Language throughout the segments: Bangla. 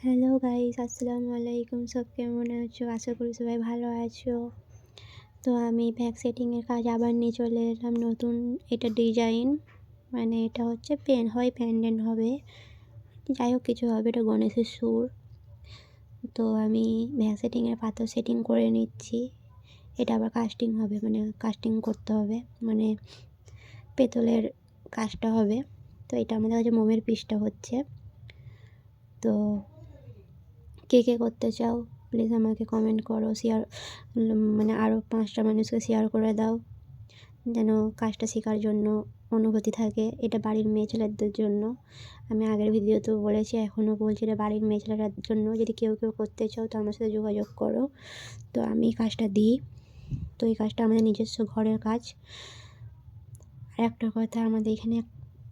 হ্যালো গাইস, আসসালামু আলাইকুম। সব কেমন আছো? আশা করি সবাই ভালো আছো। তো আমি ব্যাক সেটিংয়ের কাজ আবার নিয়ে চলে এলাম। নতুন এটা ডিজাইন, মানে এটা হচ্ছে পেন্ডেন্ট হবে, যাই হোক কিছু হবে। এটা গণেশের সুর। তো আমি ব্যাক সেটিংয়ের পাথর সেটিং করে নিচ্ছি। এটা আবার কাস্টিং হবে, মানে কাস্টিং করতে হবে, মানে পেতলের কাজটা হবে। তো এটা আমাদের কাছে মোমের পিসটা হচ্ছে। তো কে কে করতে চাও প্লিজ আমাকে কমেন্ট করো, শেয়ার, মানে আরও 5টা মানুষকে শেয়ার করে দাও, যেন কাজটা শেখার জন্য অনুভূতি থাকে। এটা বাড়ির মেয়ে ছেলেদের জন্য। আমি আগের ভিডিওতেও বলেছি, এখনও বলছি, এটা বাড়ির মেয়ে ছেলেদের জন্য। যদি কেউ করতে চাও তো আমার সাথে যোগাযোগ করো। তো আমি এই কাজটা দিই। তো এই কাজটা আমাদের নিজস্ব ঘরের কাজ। আর একটা কথা, আমাদের এখানে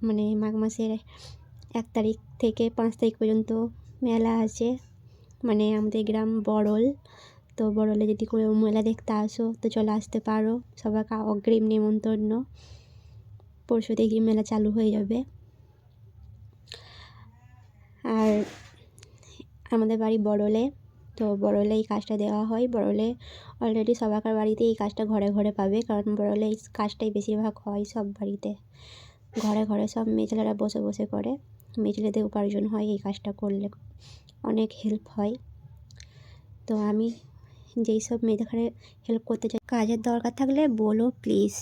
মানে মাঘ মাসের 1 তারিখ থেকে 5 তারিখ পর্যন্ত মেলা আছে, মানে আমাদের গ্রাম বড়ল। তো বড়লে যদি কোনো মেলা দেখতে আসো তো চলে আসতে পারো। সবাইকে অগ্রিম নিমন্ত্রণ। পরশু থেকেই মেলা চালু হয়ে যাবে। আর আমাদের বাড়ি বড়লে। তো বড়লে এই কাজটা দেওয়া হয়। বড়লে অলরেডি সবাইকার বাড়িতে এই কাজটা ঘরে ঘরে পাবে, কারণ বড়লে এই কাজটাই বেশিরভাগ হয় সব বাড়িতে। ঘরে ঘরে সব মেয়েছেলেরা বসে বসে করে। মেয়েছেলেদের উপার্জন হয় এই কাজটা করলে, অনেক হেল্প হয়। তো আমি যেই সব মেয়েদের হেল্প করতে চাই, কাজের দরকার থাকলে বলো প্লিজ।